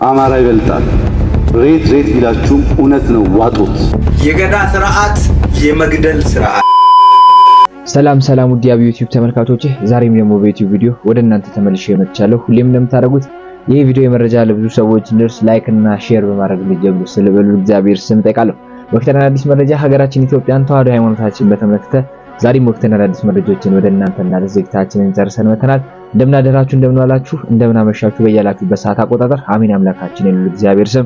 አማራ ይበልጣል ሬት ቢላችሁም እውነት ነው ዋጡት። የገዳ ስርዓት የመግደል ስርዓት። ሰላም ውድ የዩቲዩብ ተመልካቾቼ፣ ዛሬም ደግሞ በዩቲዩብ ቪዲዮ ወደ እናንተ ተመልሼ መጥቻለሁ። ሁሌም እንደምታደርጉት ይህ ቪዲዮ የመረጃ ለብዙ ሰዎች እንዲደርስ ላይክ እና ሼር በማድረግ ልጀምሩ ስለበሉ እግዚአብሔር ስም ጠይቃለሁ። ወቅታዊና አዲስ መረጃ ሀገራችን ኢትዮጵያን ተዋህዶ ሃይማኖታችን በተመለከተ ዛሬም ወቅታዊና አዲስ መረጃዎችን ወደ እናንተ እናደርሳችንን ጨርሰን መተናል። እንደምናደራችሁ እንደምናላችሁ እንደምናመሻችሁ በያላችሁበት ሰዓት አቆጣጠር አሜን። አምላካችን የልዑል እግዚአብሔር ስም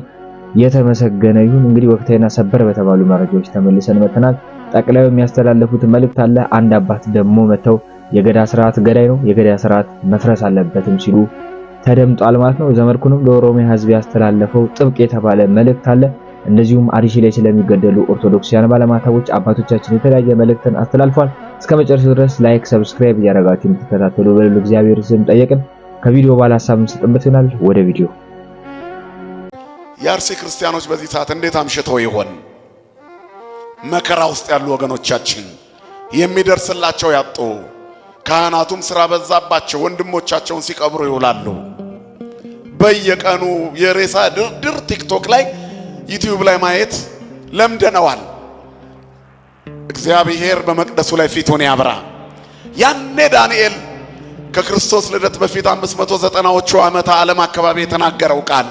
የተመሰገነ ይሁን። እንግዲህ ወቅታዊና ሰበር በተባሉ መረጃዎች ተመልሰን መተናል። ጠቅላዩ የሚያስተላልፉት መልእክት አለ። አንድ አባት ደግሞ መተው የገዳ ስርዓት ገዳይ ነው፣ የገዳ ስርዓት መፍረስ አለበትም ሲሉ ተደምጧል ማለት ነው። ዘመድኩንም ለኦሮሚያ ሕዝብ ያስተላለፈው ጥብቅ የተባለ መልእክት አለ። እንደዚሁም አርሲ ላይ ስለሚገደሉ ኦርቶዶክሳውያን ባለማተቦች አባቶቻችን የተለያየ መልእክትን አስተላልፏል። እስከመጨረሻው ድረስ ላይክ ሰብስክራይብ ያደረጋችሁ እንድትከታተሉ በልዑል እግዚአብሔር ስም ጠየቅን። ከቪዲዮ ባለ ሐሳብ እንሰጥበት ይሆናል። ወደ ቪዲዮ። የአርሲ ክርስቲያኖች በዚህ ሰዓት እንዴት አምሽተው ይሆን? መከራ ውስጥ ያሉ ወገኖቻችን የሚደርስላቸው ያጡ፣ ካህናቱም ስራ በዛባቸው ወንድሞቻቸውን ሲቀብሩ ይውላሉ። በየቀኑ የሬሳ ድርድር ቲክቶክ ላይ ዩቲዩብ ላይ ማየት ለምደነዋል። እግዚአብሔር በመቅደሱ ላይ ፊቱን ያብራ። ያኔ ዳንኤል ከክርስቶስ ልደት በፊት 590ዎቹ ዓመተ ዓለም አካባቢ የተናገረው ቃል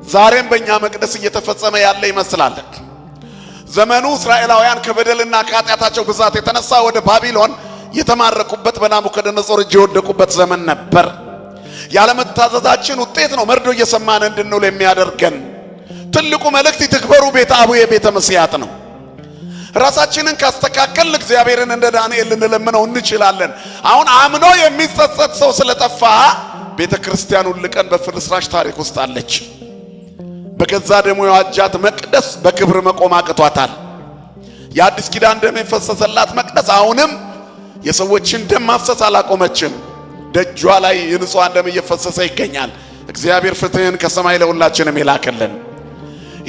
ዛሬም በእኛ መቅደስ እየተፈጸመ ያለ ይመስላል። ዘመኑ እስራኤላውያን ከበደልና ከኃጢአታቸው ብዛት የተነሳ ወደ ባቢሎን የተማረኩበት በናቡከደነጾር እጅ የወደቁበት ዘመን ነበር። ያለመታዘዛችን ውጤት ነው መርዶ እየሰማን እንድንውል የሚያደርገን። ትልቁ መልእክት ይትክበሩ ቤተ አቡየ ቤተ መስያት ነው። ራሳችንን ካስተካከል እግዚአብሔርን እንደ ዳንኤል ልንለምነው እንችላለን። አሁን አምኖ የሚጸጸት ሰው ስለጠፋ ቤተ ክርስቲያኑ ልቀን በፍርስራሽ ታሪክ ውስጥ አለች። በገዛ ደሙ የዋጃት መቅደስ በክብር መቆም አቅቷታል። የአዲስ ኪዳን ደም የፈሰሰላት መቅደስ አሁንም የሰዎችን ደም ማፍሰስ አላቆመችም። ደጇ ላይ የንጹሃን ደም እየፈሰሰ ይገኛል። እግዚአብሔር ፍትህን ከሰማይ ለሁላችንም ይላክልን።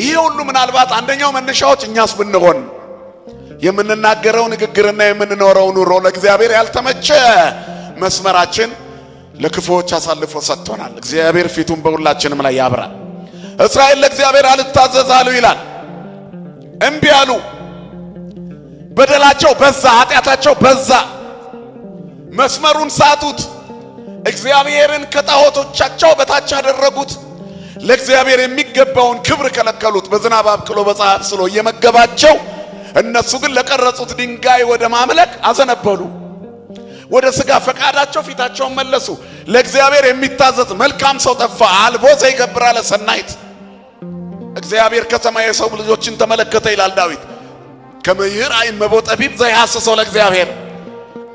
ይሄ ሁሉ ምናልባት አንደኛው መነሻዎች እኛስ ብንሆን የምንናገረው ንግግርና የምንኖረው ኑሮ ለእግዚአብሔር ያልተመቸ መስመራችን ለክፉዎች አሳልፎ ሰጥቶናል። እግዚአብሔር ፊቱን በሁላችንም ላይ ያብራ። እስራኤል ለእግዚአብሔር አልታዘዝ አሉ ይላል። እምቢ አሉ። በደላቸው በዛ፣ ኃጢአታቸው በዛ። መስመሩን ሳቱት። እግዚአብሔርን ከጣዖቶቻቸው በታች አደረጉት። ለእግዚአብሔር የሚገባውን ክብር ከለከሉት። በዝናብ አብቅሎ በፀሐይ አብስሎ እየመገባቸው እነሱ ግን ለቀረጹት ድንጋይ ወደ ማምለክ አዘነበሉ። ወደ ሥጋ ፈቃዳቸው ፊታቸውን መለሱ። ለእግዚአብሔር የሚታዘዝ መልካም ሰው ጠፋ። አልቦ ዘይገብር አለ ሰናይት። እግዚአብሔር ከሰማይ የሰው ልጆችን ተመለከተ ይላል ዳዊት። ከመይር አይን መቦ ጠቢብ ዘይሐስሰው ለእግዚአብሔር።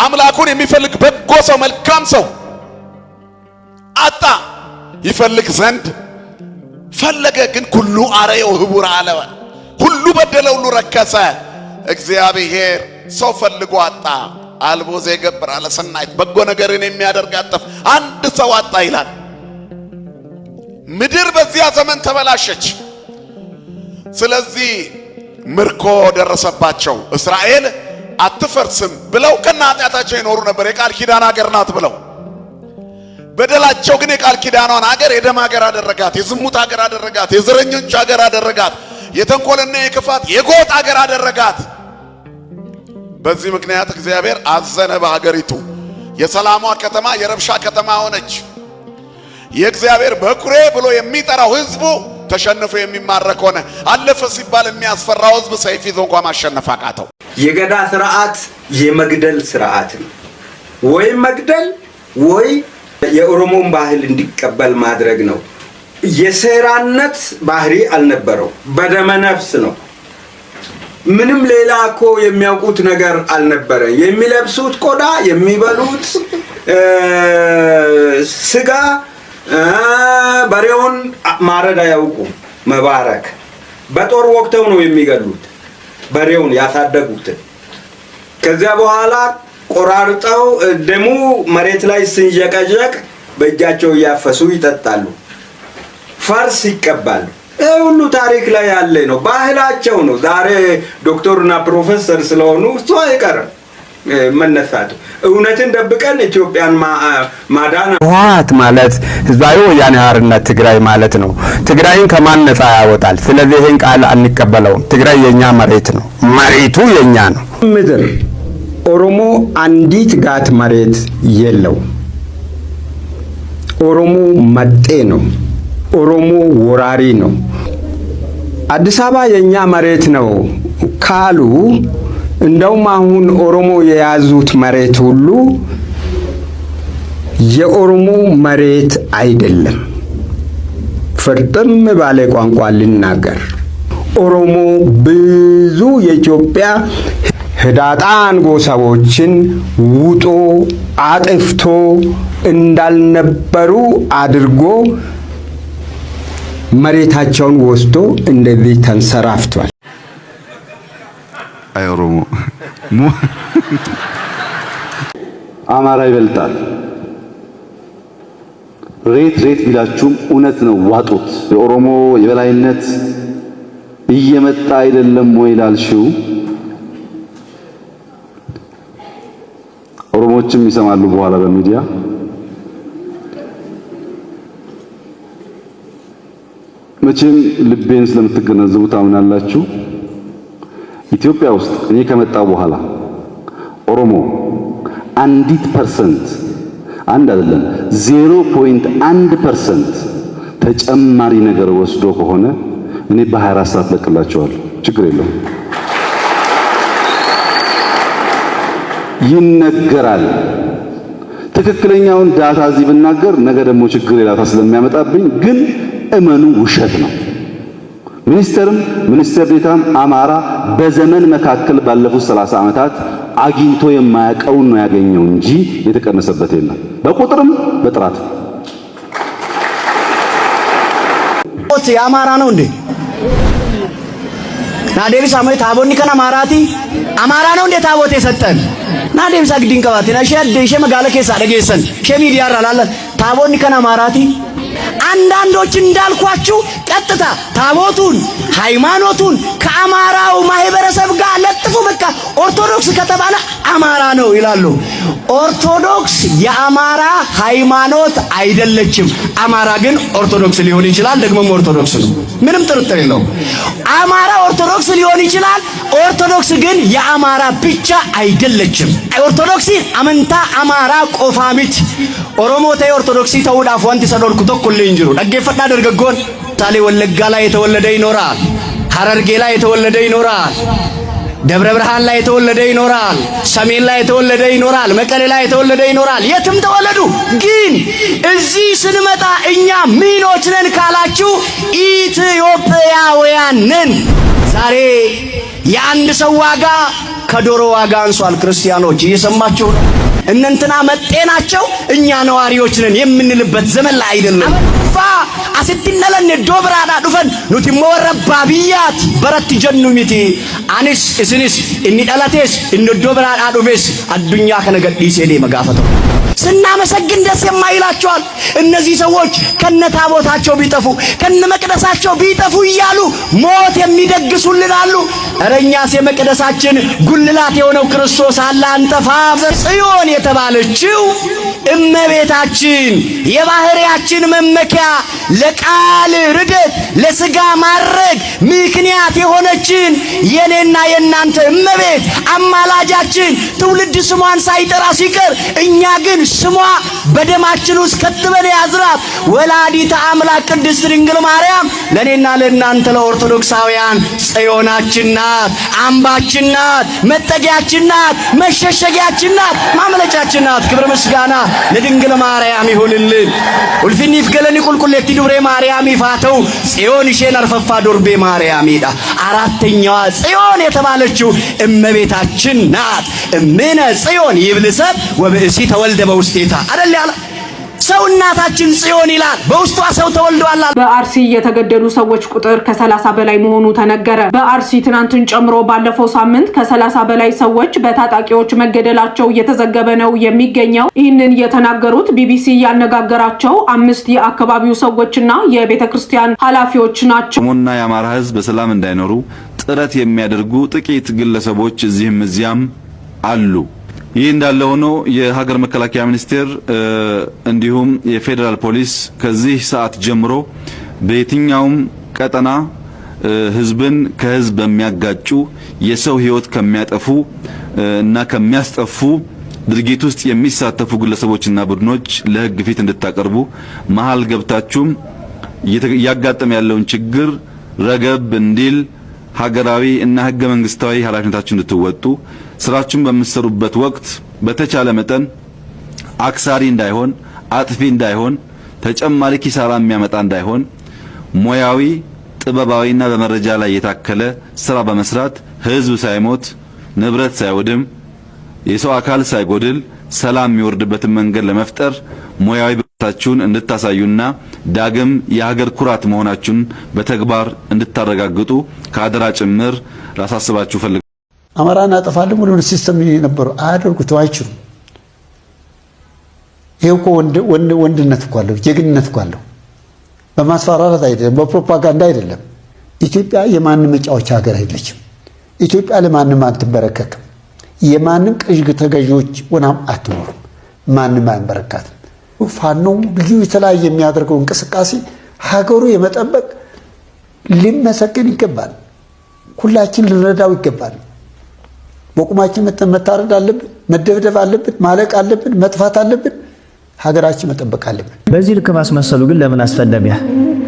አምላኩን የሚፈልግ በጎ ሰው መልካም ሰው አጣ። ይፈልግ ዘንድ ፈለገ፣ ግን ኩሉ አረየው ህቡር አለ። ሁሉ በደለ፣ ሁሉ ረከሰ። እግዚአብሔር ሰው ፈልጎ አጣ። አልቦ ዘይገብር አለ ሰናይት። በጎ ነገርን የሚያደርግ አጠፍ አንድ ሰው አጣ ይላል። ምድር በዚያ ዘመን ተበላሸች። ስለዚህ ምርኮ ደረሰባቸው። እስራኤል አትፈርስም ብለው ከነ ኃጢአታቸው ይኖሩ ነበር። የቃል ኪዳን ሀገር ናት ብለው በደላቸው ግን የቃል ኪዳኗን ሀገር የደም ሀገር አደረጋት፣ የዝሙት ሀገር አደረጋት፣ የዘረኞች ሀገር አደረጋት፣ የተንኮልና የክፋት የጎጥ ሀገር አደረጋት። በዚህ ምክንያት እግዚአብሔር አዘነ በሀገሪቱ። የሰላሟ ከተማ የረብሻ ከተማ ሆነች። የእግዚአብሔር በኩሬ ብሎ የሚጠራው ህዝቡ ተሸንፎ የሚማረክ ሆነ። አለፈ ሲባል የሚያስፈራው ህዝብ ሰይፍ ይዞ እንኳን ማሸነፍ አቃተው። የገዳ ስርዓት የመግደል ስርዓት ነው። ወይ መግደል ወይ የኦሮሞን ባህል እንዲቀበል ማድረግ ነው። የሴራነት ባህሪ አልነበረው፣ በደመ ነፍስ ነው። ምንም ሌላ እኮ የሚያውቁት ነገር አልነበረ። የሚለብሱት ቆዳ፣ የሚበሉት ስጋ፣ በሬውን ማረድ አያውቁም። መባረክ በጦር ወቅተው ነው የሚገሉት በሬውን ያሳደጉትን። ከዚያ በኋላ ቆራርጠው ደሙ መሬት ላይ ሲንጀቀጀቅ በእጃቸው ያፈሱ ይጠጣሉ። ፈርስ ይቀባሉ። ይሄ ሁሉ ታሪክ ላይ ያለ ነው፣ ባህላቸው ነው። ዛሬ ዶክተርና ፕሮፌሰር ስለሆኑ እሱ አይቀርም። መነሳቱ። እውነትን ደብቀን ኢትዮጵያን ማዳን ህወሓት ማለት ህዝባዊ ወያኔ ሓርነት ትግራይ ማለት ነው። ትግራይን ከማን ነፃ ያወጣል? ስለዚህ ይሄን ቃል አንቀበለውም። ትግራይ የኛ መሬት ነው። መሬቱ የኛ ነው። ምድር ኦሮሞ አንዲት ጋት መሬት የለው። ኦሮሞ መጤ ነው። ኦሮሞ ወራሪ ነው። አዲስ አበባ የኛ መሬት ነው ካሉ እንደውም አሁን ኦሮሞ የያዙት መሬት ሁሉ የኦሮሞ መሬት አይደለም። ፍርጥም ባለ ቋንቋ ልናገር፣ ኦሮሞ ብዙ የኢትዮጵያ ህዳጣን ጎሳዎችን ውጦ አጥፍቶ እንዳልነበሩ አድርጎ መሬታቸውን ወስዶ እንደዚህ ተንሰራፍቷል። አይ ኦሮሞ አማራ ይበልጣል። ሬት ቢላችሁም እውነት ነው፣ ዋጡት። የኦሮሞ የበላይነት እየመጣ አይደለም ወይ ላልሽው ኦሮሞዎችም ይሰማሉ በኋላ በሚዲያ መቼም ልቤን ስለምትገነዘቡ ታምናላችሁ። ኢትዮጵያ ውስጥ እኔ ከመጣው በኋላ ኦሮሞ 1% አንድ አይደለም 0.1% ተጨማሪ ነገር ወስዶ ከሆነ እኔ በ24 ሰዓት ለቅላቸዋለሁ። ችግር የለውም። ይነገራል። ትክክለኛውን ዳታ እዚህ ብናገር ነገ ደግሞ ችግር ዳታ ስለሚያመጣብኝ ግን እመኑ፣ ውሸት ነው። ሚኒስተር ዴታም አማራ በዘመን መካከል ባለፉት 30 ዓመታት አግኝቶ የማያውቀውን ነው ያገኘው እንጂ የተቀነሰበት የለም፣ በቁጥርም በጥራት። የአማራ ነው እንዴ? ናዴብሳ ማለት ታቦኒ ከና ማራቲ አማራ ነው እንዴ? ታቦት የሰጠን ናዴብሳ ግዲን ቀባቴ ሸ መጋለ ከሳ ደገሰን ሸ ሚዲያ አራላለ ታቦኒ ከና ማራቲ አንዳንዶች እንዳልኳችሁ ቀጥታ ታቦቱን ሃይማኖቱን ከአማራው ማህበረሰብ ጋር ለጥፉ። በቃ ኦርቶዶክስ ከተባለ አማራ ነው ይላሉ። ኦርቶዶክስ የአማራ ሃይማኖት አይደለችም። አማራ ግን ኦርቶዶክስ ሊሆን ይችላል፣ ደግሞም ኦርቶዶክስ ነው፣ ምንም ጥርጥር የለውም። አማራ ኦርቶዶክስ ሊሆን ይችላል፣ ኦርቶዶክስ ግን የአማራ ብቻ አይደለችም። ኦርቶዶክሲ አመንታ አማራ ቆፋሚት ኦሮሞ ተይ ኦርቶዶክሲ ተውዳፍ ወንቲ ሰዶልኩ ተኩል እንጅሩ ደገፈዳ ደርገጎን ታሌ ወለጋ ላይ የተወለደ ይኖራል፣ ሐረርጌ ላይ የተወለደ ይኖራል፣ ደብረ ብርሃን ላይ የተወለደ ይኖራል፣ ሰሜን ላይ የተወለደ ይኖራል፣ መቀሌ ላይ የተወለደ ይኖራል። የትም ተወለዱ። ግን እዚህ ስንመጣ እኛ ምኖች ነን ካላችሁ ኢትዮጵያውያን ነን። ዛሬ የአንድ ሰው ዋጋ ከዶሮ ዋጋ አንሷል። ክርስቲያኖች እየሰማችሁ ነው። እነንትና መጤ ናቸው፣ እኛ ነዋሪዎች ነን የምንልበት ዘመን ላይ አይደለም። ፋ አስትነለን ዶብራዳ ዱፈን ኑቲሞ ወረባ ቢያት በረት ጀኑ ሚቲ አንስ እስንስ እኒ ዳላቴስ እኒ ዶብራዳ ዱፌስ አዱኛ ከነገዲስ ሄደ መጋፈተው ስናመሰግን ደስ የማይላቸዋል። እነዚህ ሰዎች ከነታቦታቸው ቢጠፉ ከነመቅደሳቸው ቢጠፉ እያሉ ሞት የሚደግሱልን አሉ። እረኛስ የመቅደሳችን ጉልላት የሆነው ክርስቶስ አለ አንጠፋም። ጽዮን የተባለችው እመቤታችን የባህሪያችን መመኪያ ለቃል ርደት ለስጋ ማረግ ምክንያት የሆነችን የኔና የናንተ እመቤት አማላጃችን ትውልድ ስሟን ሳይጠራ ሲቀር እኛ ግን ስሟ በደማችን ውስጥ ከትበን ያዝራት ወላዲተ አምላክ ቅድስት ድንግል ማርያም ለኔና ለናንተ ለኦርቶዶክሳውያን ጽዮናችን ናት፣ አምባችን ናት፣ መጠጊያችን ናት፣ መሸሸጊያችን ናት፣ ማምለጫችን ናት። ክብር ምስጋና ለድንግል ማርያም ይሁንልን። ኡልፊኒፍ ገለኒ ቁልቁሌቲ ዱብሬ ማርያም ይፋተው ጽዮን ሼን አርፈፋ ዶርቤ ማርያም ይዳ አራተኛዋ ጽዮን የተባለችው እመቤታችን ናት። እምነ ጽዮን ይብልሰብ ወብእሲ ተወልደ በውስቴታ አይደል ያለ ሰው እናታችን ጽዮን ይላል። በውስጧ ሰው ተወልዷል። በአርሲ የተገደሉ ሰዎች ቁጥር ከ30 በላይ መሆኑ ተነገረ። በአርሲ ትናንትን ጨምሮ ባለፈው ሳምንት ከ30 በላይ ሰዎች በታጣቂዎች መገደላቸው እየተዘገበ ነው የሚገኘው። ይህንን የተናገሩት ቢቢሲ ያነጋገራቸው 5 የአካባቢው ሰዎችና የቤተክርስቲያን ኃላፊዎች ናቸው። ኦሮሞና የአማራ ሕዝብ በሰላም እንዳይኖሩ ጥረት የሚያደርጉ ጥቂት ግለሰቦች እዚህም እዚያም አሉ። ይህ እንዳለ ሆኖ የሀገር መከላከያ ሚኒስቴር እንዲሁም የፌዴራል ፖሊስ ከዚህ ሰዓት ጀምሮ በየትኛውም ቀጠና ህዝብን ከህዝብ በሚያጋጩ የሰው ህይወት ከሚያጠፉ እና ከሚያስጠፉ ድርጊት ውስጥ የሚሳተፉ ግለሰቦችና ቡድኖች ለህግ ፊት እንድታቀርቡ መሃል ገብታችሁም እያጋጠመ ያለውን ችግር ረገብ እንዲል ሀገራዊ እና ህገ መንግስታዊ ኃላፊነታችሁን እንድትወጡ ስራችሁን በምትሰሩበት ወቅት በተቻለ መጠን አክሳሪ እንዳይሆን አጥፊ እንዳይሆን ተጨማሪ ኪሳራ የሚያመጣ እንዳይሆን ሞያዊ ጥበባዊና በመረጃ ላይ የታከለ ስራ በመስራት ህዝብ ሳይሞት ንብረት ሳይወድም የሰው አካል ሳይጎድል ሰላም የሚወርድበትን መንገድ ለመፍጠር ሞያዊ ብቃታችሁን እንድታሳዩና ዳግም የሀገር ኩራት መሆናችሁን በተግባር እንድታረጋግጡ ከአደራ ጭምር ላሳስባችሁ ፈልጋለሁ። አማራን አጠፋለን ብሎ ሲስተም የነበሩ አያደርጉት አይችሉም። ይሄው እኮ ወንድነት እኮ አለው፣ ጀግንነት እኮ አለው። በማስፈራራት አይደለም፣ በፕሮፓጋንዳ አይደለም። ኢትዮጵያ የማንም መጫወቻ ሀገር አይደለችም። ኢትዮጵያ ለማንም አትበረከክም። የማንም ቅዥግ ተገዢዎች ሆናም አትኖርም። ማንም አይንበረካትም። ፋኖ ልዩ የተለያየ የሚያደርገው እንቅስቃሴ ሀገሩ የመጠበቅ ሊመሰገን ይገባል። ሁላችን ልንረዳው ይገባል። በቁማችን መታረድ አለብን፣ መደብደብ አለብን፣ ማለቅ አለብን፣ መጥፋት አለብን። ሀገራችን መጠበቅ አለብን። በዚህ ልክ ማስመሰሉ ግን ለምን አስፈለገ?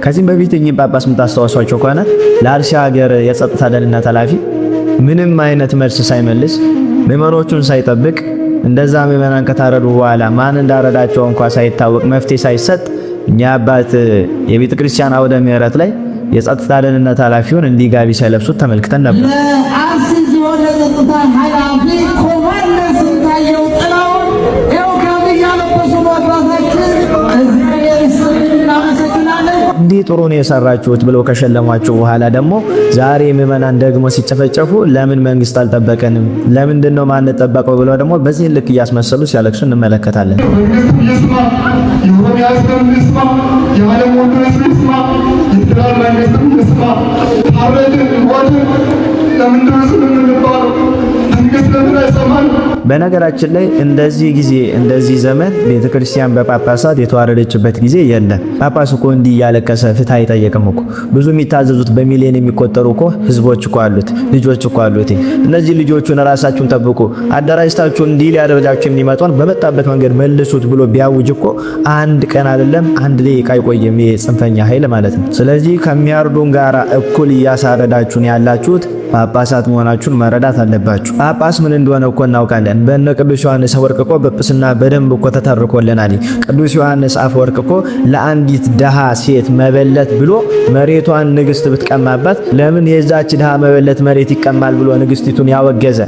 ከዚህም በፊት እኚህ ጳጳስ የምታስታውሷቸው ከሆነ ለአርሲ ሀገር የጸጥታ ደህንነት ኃላፊ ምንም አይነት መልስ ሳይመልስ ምዕመኖቹን ሳይጠብቅ እንደዛ ምዕመናን ከታረዱ በኋላ ማን እንዳረዳቸው እንኳን ሳይታወቅ መፍትሄ ሳይሰጥ እኛ አባት የቤተ ክርስቲያን አውደ ምሕረት ላይ የጸጥታ ደህንነት ኃላፊውን እንዲህ ጋቢ ሳይለብሱት ተመልክተን ነበር። አርሲ ዞን የጸጥታ ኃላፊ ኮማንደር ስንታየው ጥላው ይኸው ጋቢ ያለበሱ አባታችን እግዚአብሔር ይስጥልን፣ እናመሰግናለን። እንዲህ ጥሩ ነው የሰራችሁት ብለው ከሸለሟቸው በኋላ ደግሞ ዛሬ ምዕመናን ደግሞ ሲጨፈጨፉ ለምን መንግስት አልጠበቀንም? ለምንድን ነው ማንጠበቀው? ብለው ደግሞ በዚህ ልክ እያስመሰሉ ሲያለቅሱ እንመለከታለን። መንግስት ይስማ፣ የኦሮሚያ ህዝብ ይስማ፣ የዓለም ሁሉ ህዝብ ይስማ፣ የፌደራል መንግስት ይስማ። ታረድን ወድን ለምንድን ነው የምንባለው? መንግስት ለምን አይሰማን? በነገራችን ላይ እንደዚህ ጊዜ እንደዚህ ዘመን ቤተክርስቲያን በጳጳሳት የተዋረደችበት ጊዜ የለም። ጳጳስ እኮ እንዲህ እያለቀሰ ፍትህ አይጠየቅም እኮ። ብዙ የሚታዘዙት በሚሊዮን የሚቆጠሩ እኮ ህዝቦች እኮ አሉት፣ ልጆች እኮ አሉት። እነዚህ ልጆቹን ራሳችሁን ጠብቁ፣ አደራጅታችሁ እንዲህ ሊያደርጋችሁ የሚመጣውን በመጣበት መንገድ መልሱት ብሎ ቢያውጅ እኮ አንድ ቀን አይደለም አንድ ደቂቃ አይቆይም የጽንፈኛ ኃይል ማለት ነው። ስለዚህ ከሚያርዱን ጋራ እኩል እያሳረዳችሁን ያላችሁት ጳጳሳት መሆናችሁን መረዳት አለባችሁ። ጳጳስ ምን እንደሆነ እኮ እናውቃለን። በእነ ቅዱስ ዮሐንስ አፈወርቅ እኮ ጵጵስና በደንብ እኮ ተተርኮልናል። ቅዱስ ዮሐንስ አፈወርቅ እኮ ለአንዲት ደሃ ሴት መበለት ብሎ መሬቷን ንግስት ብትቀማባት ለምን የዛች ደሃ መበለት መሬት ይቀማል ብሎ ንግስቲቱን ያወገዘ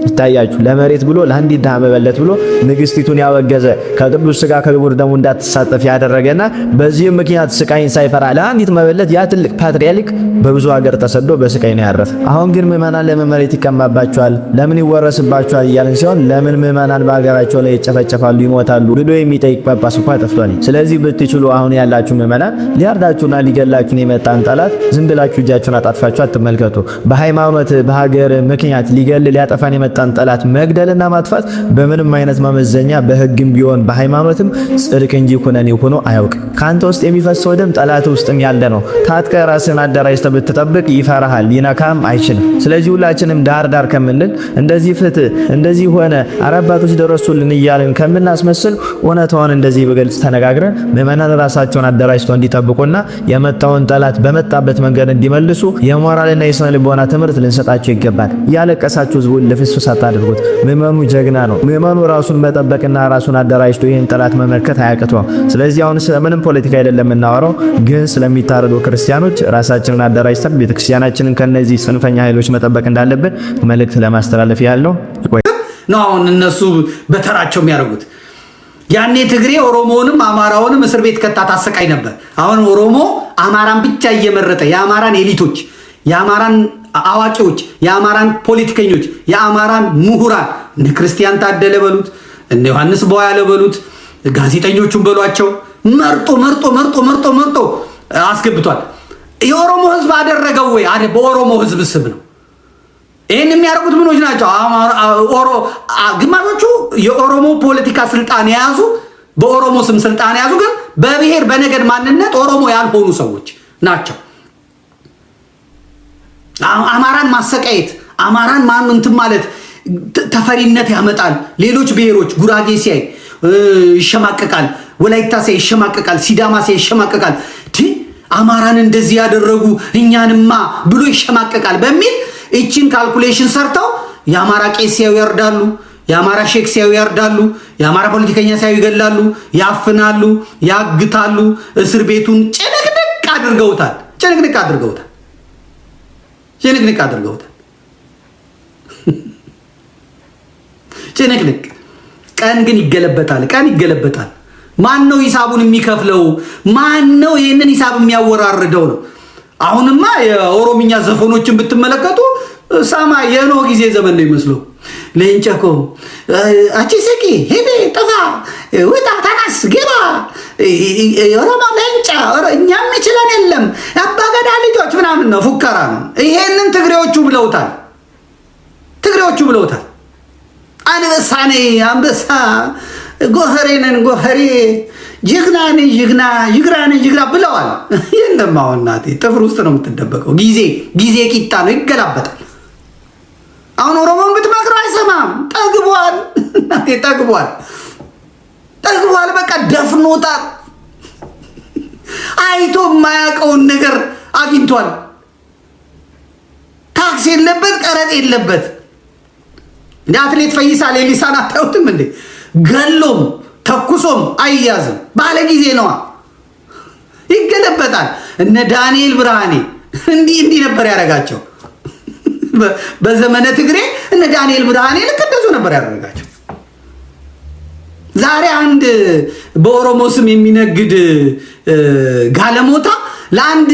ይታያችሁ። ለመሬት ብሎ ለአንዲት ደሃ መበለት ብሎ ንግስቲቱን ያወገዘ ከቅዱስ ሥጋ ከክቡር ደሙ እንዳትሳተፍ ያደረገና በዚህም ምክንያት ስቃይን ሳይፈራ ለአንዲት መበለት ያ ትልቅ ፓትርያርክ በብዙ ሀገር ተሰዶ በስቃይ ነው ያረፈ። አሁን ግን ምዕመናን ለምን መሬት ይቀማባቸዋል፣ ለምን ይወረስባቸዋል እያልን ሲሆን ለምን ምዕመናን በሀገራቸው ላይ ይጨፈጨፋሉ፣ ይሞታሉ ብሎ የሚጠይቅ ጳጳስ እንኳን ጠፍቷል። ስለዚህ ብትችሉ አሁን ያላችሁ ምዕመናን ሊያርዳችሁና ሊገላችሁን የመጣን ጠላት ዝም ብላችሁ እጃችሁን አጣጥፋችሁ አትመልከቱ። በሃይማኖት በሀገር ምክንያት ሊገል ሊያጠፋን የመጣን ጠላት መግደልና ማጥፋት በምንም አይነት መመዘኛ በህግም ቢሆን በሃይማኖትም ጽድቅ እንጂ ኩነኔ ሆኖ አያውቅም። ካንተ ውስጥ የሚፈሰው ደም ጠላት ውስጥም ያለ ነው። ታጥቀ ራስን አደራጅተህ ብትጠብቅ ይፈራሃል፣ ሊነካም አይችልም። ስለዚህ ሁላችንም ዳር ዳር ከምንል እንደዚህ ፍትህ እንደዚህ ሆነ አባቶች ደረሱልን እያልን ከምናስመስል እውነታውን እንደዚህ በግልጽ ተነጋግረን ምዕመናን ራሳቸውን አደራጅተው እንዲጠብቁና የመጣውን ጠላት በመጣበት መንገድ እንዲመልሱ የሞራልና የስነ ልቦና ትምህርት ልንሰጣቸው ይገባል። ያለቀሳችሁ ህዝቡን ለፍሱስ አታድርጉት። ምዕመኑ ጀግና ነው። ምዕመኑ ራሱን መጠበቅና ራሱን አደራጅቶ ይህን ጠላት መመልከት አያቅተው። ስለዚህ አሁን ስለምንም ፖለቲካ አይደለም የምናወራው፣ ግን ስለሚታረዱ ክርስቲያኖች ራሳችንን አደራጅተን ቤተክርስቲያናችንን ከነዚህ ጽንፈኛ ኃይሎች መጠበቅ እንዳለብን መልእክት ለማስተላለፍ ያለው ነው። አሁን እነሱ በተራቸው የሚያደርጉት ያኔ ትግሬ ኦሮሞውንም አማራውንም እስር ቤት ከታ ታሰቃይ ነበር። አሁን ኦሮሞ አማራን ብቻ እየመረጠ የአማራን ኤሊቶች፣ የአማራን አዋቂዎች፣ የአማራን ፖለቲከኞች፣ የአማራን ምሁራን እነ ክርስቲያን ታደለ በሉት እነ ዮሐንስ በኋላ በሉት ጋዜጠኞቹን በሏቸው መርጦ አስገብቷል። የኦሮሞ ህዝብ አደረገው ወይ? በኦሮሞ ህዝብ ስም ነው። ይህን የሚያደርጉት ምኖች ናቸው? ግማሾቹ የኦሮሞ ፖለቲካ ስልጣን የያዙ በኦሮሞ ስም ስልጣን የያዙ ግን በብሔር በነገድ ማንነት ኦሮሞ ያልሆኑ ሰዎች ናቸው። አማራን ማሰቃየት አማራን እንትን ማለት ተፈሪነት ያመጣል። ሌሎች ብሔሮች ጉራጌ ሲያይ ይሸማቀቃል፣ ወላይታ ሲያይ ይሸማቀቃል፣ ሲዳማ ሲያይ ይሸማቀቃል። አማራን እንደዚህ ያደረጉ እኛንማ ብሎ ይሸማቀቃል በሚል እቺን ካልኩሌሽን ሰርተው የአማራ ቄስ ሲያዩ ያርዳሉ፣ የአማራ ሼክ ሲያዩ ያርዳሉ፣ የአማራ ፖለቲከኛ ሲያዩ ይገላሉ፣ ያፍናሉ፣ ያግታሉ። እስር ቤቱን ጭንቅንቅ አድርገውታል። ጭንቅንቅ። ቀን ግን ይገለበጣል። ማን ነው ሂሳቡን የሚከፍለው? ማን ነው ይህንን ሂሳብ የሚያወራርደው ነው? አሁንማ የኦሮምኛ ዘፈኖችን ብትመለከቱ ሰማይ የኖህ ጊዜ ዘመን ነው ይመስለው። ለእንጨኮ አቺስቂ ሄደ ጠፋ ወጣ ታናስ ገባ ኦሮሞ ለእንጫ እኛም ይችላል የለም አባገዳ ልጆች ምናምን ነው፣ ፉከራ ነው። ይሄንን ትግሬዎቹ ብለውታል። አንበሳ ነኝ አንበሳ፣ ጎፈሬ ነን ጎፈሬ፣ ጀግና ነኝ ጅግራ ብለዋል። የለም አሁን እናቴ ጥፍር ውስጥ ነው የምትደበቀው። ጊዜ ቂጣ ነው፣ ይገላበጣል። አሁን ኦሮሞን ብትመክረው አይሰማም። ጠግቧል፣ እናቴ ጠግቧል። በቃ ደፍኖታል። አይቶ የማያውቀውን ነገር አግኝቷል። ታክስ የለበት፣ ቀረጥ የለበት። እንደ አትሌት ፈይሳ ሌሊሳን አታዩትም እንዴ? ገሎም ተኩሶም አይያዝም። ባለ ጊዜ ነዋ፣ ይገለበጣል። እነ ዳንኤል ብርሃኔ እንዲህ ነበር ያደረጋቸው በዘመነ ትግሬ። እነ ዳንኤል ብርሃኔ ልክ እንደዚሁ ነበር ያደረጋቸው። ዛሬ አንድ በኦሮሞ ስም የሚነግድ ጋለሞታ ለአንድ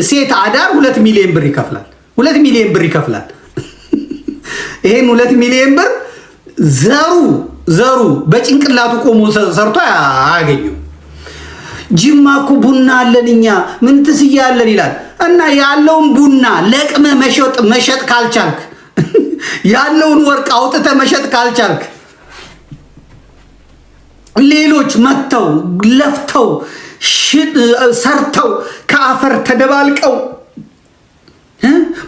ሴት አዳር 2 ሚሊዮን ብር ይከፍላል። 2 ሚሊዮን ብር ይከፍላል። ይሄን 2 ሚሊዮን ብር ዘሩ በጭንቅላቱ ቆሞ ሰርቶ አያገኘው። ጅማ እኮ ቡና አለን እኛ ምን ትስያለን ይላል። እና ያለውን ቡና ለቅመ መሸጥ ካልቻልክ፣ ያለውን ወርቅ አውጥተ መሸጥ ካልቻልክ፣ ሌሎች መጥተው ለፍተው ሰርተው ከአፈር ተደባልቀው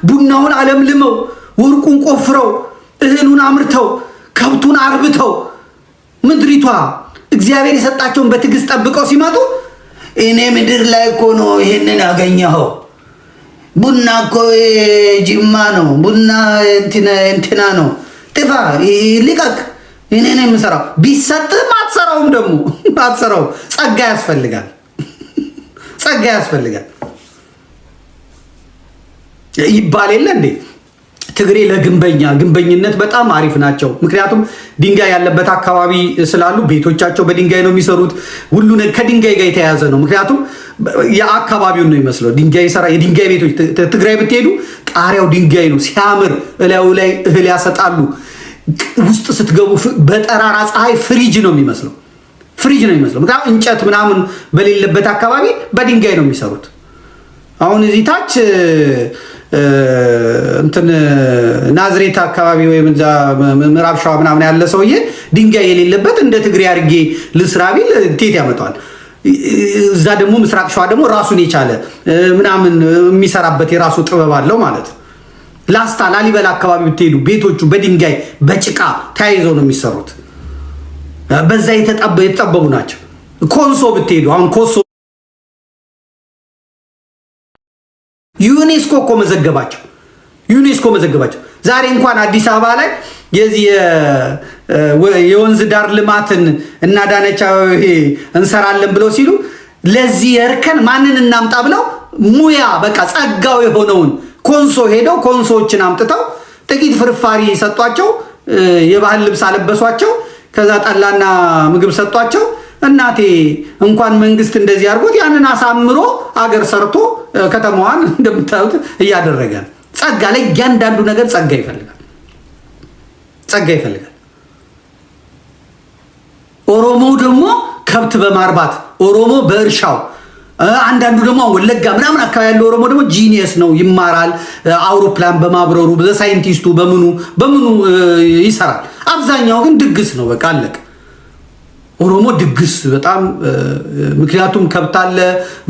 ቡናውን አለምልመው ወርቁን ቆፍረው እህሉን አምርተው ከብቱን አርብተው ምድሪቷ እግዚአብሔር የሰጣቸውን በትዕግስት ጠብቀው ሲመጡ እኔ ምድር ላይ እኮ ነው ይሄንን ያገኘኸው፣ ቡና እኮ ጅማ ነው፣ ቡና እንትና ነው፣ ጥፋ ልቀቅ፣ እኔ ነኝ የምሰራው። ቢሰጥህም አትሰራውም። ደግሞ አትሰራው። ጸጋ ያስፈልጋል ይባል የለ እንዴ? ትግሬ ግንበኝነት በጣም አሪፍ ናቸው። ምክንያቱም ድንጋይ ያለበት አካባቢ ስላሉ ቤቶቻቸው በድንጋይ ነው የሚሰሩት። ሁሉ ከድንጋይ ጋር የተያያዘ ነው። ምክንያቱም የአካባቢውን ነው የሚመስለው። የድንጋይ ቤቶች ትግራይ ብትሄዱ ጣሪያው ድንጋይ ነው፣ ሲያምር። እላዩ ላይ እህል ያሰጣሉ። ውስጥ ስትገቡ በጠራራ ፀሐይ ፍሪጅ ነው የሚመስለው። ምክንያቱም እንጨት ምናምን በሌለበት አካባቢ በድንጋይ ነው የሚሰሩት። አሁን እዚህ ታች እንትን ናዝሬት አካባቢ ወይም እዛ ምዕራብ ሸዋ ምናምን ያለ ሰውዬ ድንጋይ የሌለበት እንደ ትግሬ አድርጌ ልስራ ቢል እንዴት ያመጣዋል? እዛ ደግሞ ምስራቅ ሸዋ ደግሞ ራሱን የቻለ ምናምን የሚሰራበት የራሱ ጥበብ አለው ማለት ነው። ላስታ ላሊበላ አካባቢ ብትሄዱ ቤቶቹ በድንጋይ በጭቃ ተያይዘው ነው የሚሰሩት። በዛ የተጠበቡ ናቸው። ኮንሶ ብትሄዱ አሁን ኮንሶ ዩኔስኮ እኮ መዘገባቸው። ዛሬ እንኳን አዲስ አበባ ላይ የዚህ የወንዝ ዳር ልማትን እናዳነች እንሰራለን ብለው ሲሉ ለዚህ እርከን ማንን እናምጣ ብለው ሙያ በቃ ጸጋው የሆነውን ኮንሶ ሄደው ኮንሶዎችን አምጥተው ጥቂት ፍርፋሪ ሰጧቸው፣ የባህል ልብስ አለበሷቸው፣ ከዛ ጠላና ምግብ ሰጧቸው። እናቴ እንኳን መንግስት እንደዚህ አድርጎት ያንን አሳምሮ አገር ሰርቶ ከተማዋን እንደምታዩት እያደረገ ነው። ጸጋ ላይ እያንዳንዱ ነገር ጸጋ ይፈልጋል። ኦሮሞ ደግሞ ከብት በማርባት ኦሮሞ በእርሻው አንዳንዱ ደግሞ ወለጋ ምናምን አካባቢ ያለው ኦሮሞ ደግሞ ጂኒየስ ነው፣ ይማራል፣ አውሮፕላን በማብረሩ በሳይንቲስቱ በምኑ ይሰራል። አብዛኛው ግን ድግስ ነው፣ በቃ አለቀ። ኦሮሞ ድግስ በጣም ምክንያቱም ከብት አለ፣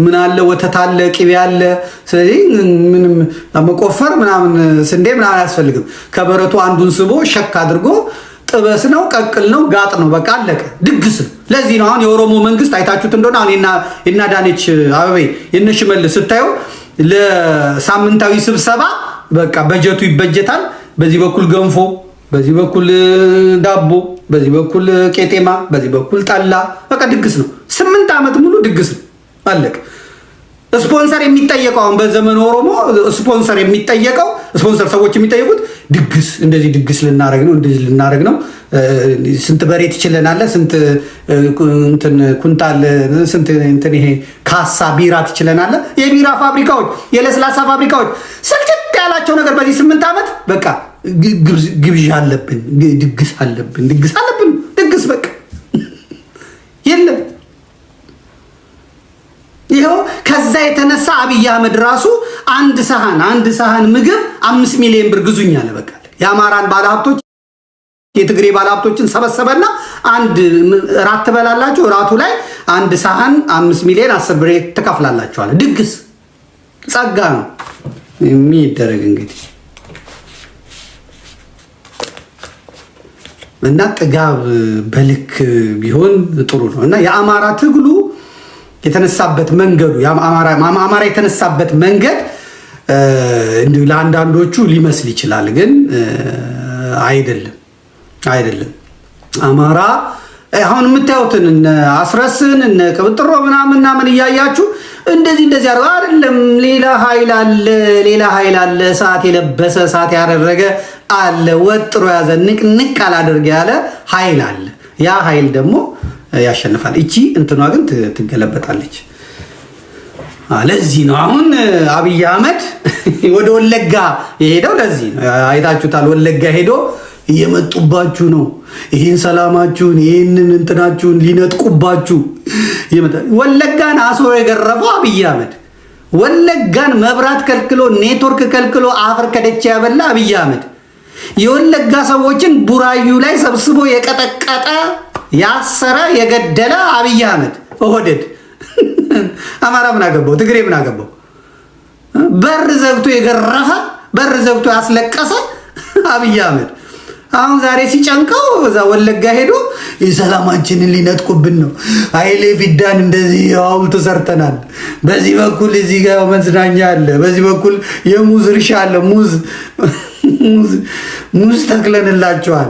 ምን አለ፣ ወተት አለ፣ ቅቤ አለ። ስለዚህ ምንም መቆፈር ምናምን ስንዴ ምናምን አያስፈልግም። ከበረቱ አንዱን ስቦ ሸክ አድርጎ ጥበስ ነው፣ ቀቅል ነው፣ ጋጥ ነው፣ በቃ አለቀ። ድግስ ነው። ለዚህ ነው አሁን የኦሮሞ መንግስት አይታችሁት እንደሆነ አሁን እና ዳነች አበቤ የነ ሽመልስ ስታዩ ለሳምንታዊ ስብሰባ በቃ በጀቱ ይበጀታል። በዚህ በኩል ገንፎ፣ በዚህ በኩል ዳቦ፣ በዚህ በኩል ቄጤማ፣ በዚህ በኩል ጠላ፣ በቃ ድግስ ነው። 8 ዓመት ሙሉ ድግስ ነው፣ አለቀ። ስፖንሰር የሚጠየቀው አሁን በዘመን ኦሮሞ ስፖንሰር የሚጠየቀው ስፖንሰር ሰዎች የሚጠየቁት ድግስ እንደዚህ ድግስ ልናረግ ነው፣ እንደዚህ ልናረግ ነው፣ ስንት በሬ ትችለናለህ፣ ስንት እንትን ኩንታል፣ ስንት እንትን ይሄ ካሳ ቢራ ትችለናለህ። የቢራ ፋብሪካዎች፣ የለስላሳ ፋብሪካዎች ስልችት ያላቸው ነገር በዚህ 8 ዓመት በቃ ግብዣ አለብን፣ ድግስ አለብን፣ ድግስ በቃ የለም። ይሄው ከዛ የተነሳ አብይ አህመድ ራሱ አንድ ሳህን ምግብ 5 ሚሊዮን ብር ግዙኝ አለ። በቃ የአማራን ባለሀብቶች የትግሬ ባለሀብቶችን ሰበሰበና አንድ ራት ትበላላችሁ፣ ራቱ ላይ አንድ ሳህን 5 ሚሊዮን 10 ብር ተከፍላላችሁ አለ። ድግስ ጸጋ ነው የሚደረግ እንግዲህ እና ጥጋብ በልክ ቢሆን ጥሩ ነው። እና የአማራ ትግሉ የተነሳበት መንገዱ አማራ የተነሳበት መንገድ እንዲሁ ለአንዳንዶቹ ሊመስል ይችላል፣ ግን አይደለም። አማራ አሁን የምታዩትን እነ አስረስን እነ ቅብጥሮ ምናምን እያያችሁ እንደዚህ አይደለም። ሌላ ኃይል አለ፣ ሰዓት የለበሰ ሰዓት ያደረገ አለ፣ ወጥሮ ያዘ ንቅ አላደርግ ያለ ኃይል አለ። ያ ኃይል ደግሞ ያሸንፋል። እቺ እንትኗ ግን ትገለበጣለች። ለዚህ ነው አሁን አብይ አህመድ ወደ ወለጋ የሄደው። ለዚህ ነው አይታችሁታል። ወለጋ ሄዶ እየመጡባችሁ ነው፣ ይህን ሰላማችሁን ይህንን እንትናችሁን ሊነጥቁባችሁ። ወለጋን አስሮ የገረፈው አብይ አህመድ፣ ወለጋን መብራት ከልክሎ ኔትወርክ ከልክሎ አፈር ከደች ያበላ አብይ አህመድ፣ የወለጋ ሰዎችን ቡራዩ ላይ ሰብስቦ የቀጠቀጠ ያሰረ የገደለ አብይ አህመድ ኦህዴድ። አማራ ምን አገባው? ትግሬ ምን አገባው? በር ዘግቶ የገረፈ በር ዘግቶ ያስለቀሰ አብይ አህመድ አሁን ዛሬ ሲጨንቀው እዛ ወለጋ ሄዶ የሰላማችንን ሊነጥቁብን ነው፣ ኃይሌ ፊዳን እንደዚህ ሐውልት ሰርተናል፣ በዚህ በኩል እዚህ ጋር መዝናኛ አለ፣ በዚህ በኩል የሙዝ እርሻ አለ፣ ሙዝ ተክለንላቸዋል።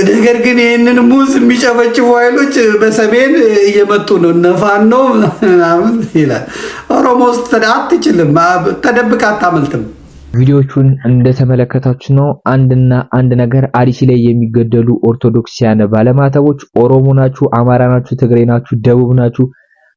ነገር ግን ይህንን ሙዝ የሚጨፈጭፉ ኃይሎች በሰሜን እየመጡ ነው፣ እነፋኖ ምናምን ይላል። ኦሮሞ ውስጥ አትችልም፣ ተደብቃ አታመልጥም። ቪዲዮቹን እንደተመለከታችሁ ነው። አንድ ነገር አርሲ ላይ የሚገደሉ ኦርቶዶክሲያን ባለማተቦች ኦሮሞ ናችሁ፣ አማራ ናችሁ፣ ትግሬ ናችሁ፣ ደቡብ ናችሁ፣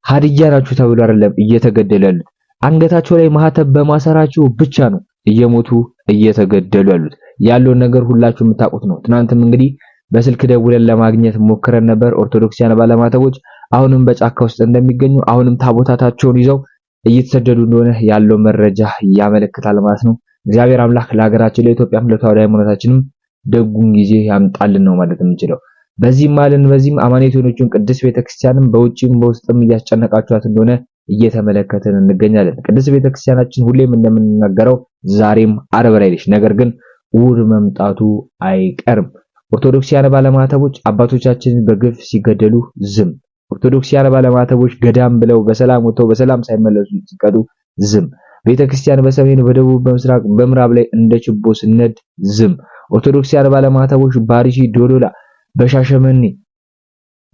ሀዲያ ናችሁ ተብሎ አይደለም እየተገደሉ ያሉት። አንገታቸው ላይ ማህተብ በማሰራቸው ብቻ ነው እየሞቱ እየተገደሉ ያሉት። ያለውን ነገር ሁላችሁ የምታውቁት ነው። ትናንትም እንግዲህ በስልክ ደውለን ለማግኘት ሞክረን ነበር። ኦርቶዶክሲያን ባለማተቦች አሁንም በጫካ ውስጥ እንደሚገኙ አሁንም ታቦታታቸውን ይዘው እየተሰደዱ እንደሆነ ያለው መረጃ ያመለክታል ማለት ነው። እግዚአብሔር አምላክ ለሀገራችን ለኢትዮጵያም ለተዋሕዶ ሃይማኖታችንም ደጉን ጊዜ ያምጣልን ነው ማለት የምንችለው። በዚህም አማኔት የሆነችውን ቅድስት ቤተክርስቲያንም በውጪም በውስጥም እያስጨነቃችኋት እንደሆነ እየተመለከትን እንገኛለን። ቅድስት ቤተክርስቲያናችን ሁሌም እንደምንናገረው ዛሬም ዓርብ ላይ ነች፣ ነገር ግን እሑድ መምጣቱ አይቀርም። ኦርቶዶክሲያን ባለማተቦች አባቶቻችንን በግፍ ሲገደሉ ዝም፣ ኦርቶዶክሲያን ባለማተቦች ገዳም ብለው በሰላም ወጥተው በሰላም ሳይመለሱ ሲቀዱ ዝም፣ ቤተክርስቲያን በሰሜን በደቡብ በምስራቅ በምዕራብ ላይ እንደ ችቦ ስነድ ዝም፣ ኦርቶዶክሲያን ባለማተቦች ባርሲ ዶዶላ በሻሸመኔ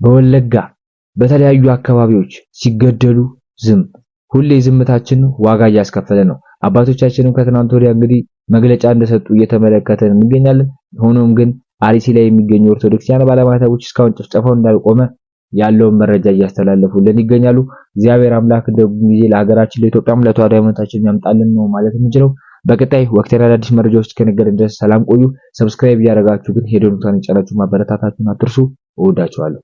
በወለጋ በተለያዩ አካባቢዎች ሲገደሉ ዝም። ሁሌ ዝምታችን ዋጋ እያስከፈለ ነው። አባቶቻችንም ከትናንት ወዲያ እንግዲህ መግለጫ እንደሰጡ እየተመለከተን እንገኛለን። ሆኖም ግን አርሲ ላይ የሚገኙ ኦርቶዶክሲያን ባለማተቦች እስካሁን ጭፍጨፋው እንዳልቆመ ያለውን መረጃ እያስተላለፉልን ይገኛሉ። እግዚአብሔር አምላክ ደጉን ጊዜ ለሀገራችን ለኢትዮጵያም ለተዋሕዶ ሃይማኖታችን ያምጣልን ነው ማለት የምንችለው። በቀጣይ ወቅታዊ አዳዲስ መረጃዎች እስከነገርን ድረስ ሰላም ቆዩ። ሰብስክራይብ እያደረጋችሁ ግን ሄዶኑታን ጫናችሁ ማበረታታችሁን አትርሱ። እወዳችኋለሁ።